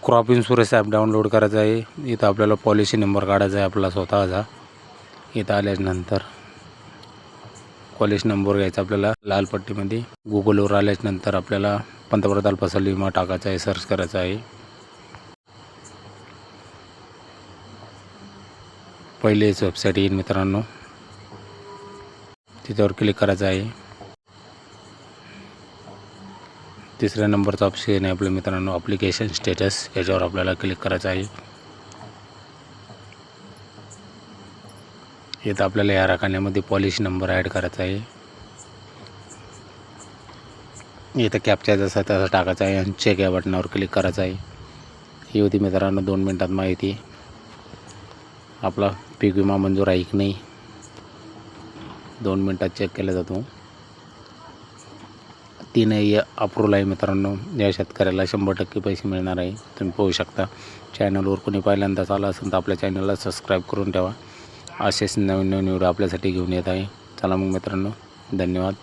Crop insurance app download करायचा आहे. इथं आपल्याला पॉलिसी नंबर काढायचा आहे आपला स्वतःचा. इथं आल्याच्यानंतर पॉलिसी नंबर घ्यायचा आपल्याला लाल पट्टीमध्ये. गुगलवर आल्याच्यानंतर आपल्याला पंतप्रधान फसल विमा टाकायचा आहे, सर्च करायचा आहे. पहिलेच वेबसाईट येईल मित्रांनो, तिच्यावर क्लिक करायचं आहे. तिसऱ्या नंबरचा ऑप्शन आहे आपल्या मित्रांनो ॲप्लिकेशन स्टेटस, याच्यावर आपल्याला क्लिक करायचं आहे. इथं आपल्याला या रकान्यामध्ये पॉलिसी नंबर ॲड करायचा आहे. इथं कॅप्चा जसा तसा टाकायचा आहे आणि चेक या बटनावर क्लिक करायचं आहे. ही होती मित्रांनो 2 मिनिटात माहिती. आपला पीक विमा मंजूर आहे की नाही 2 मिनिटात चेक केला जातो. 3 अप्रूव्हल आहे मित्रांनो. या शेतकऱ्याला 100% पैसे मिळणार आहे. तुम्ही पाहू शकता. चॅनलवर कोणी पहिल्यांदाच आला असेल तर आपल्या चॅनलला सबस्क्राईब करून ठेवा. असेच नवीन व्हिडिओ आपल्यासाठी घेऊन येत आहे. चला मग मित्रांनो, धन्यवाद.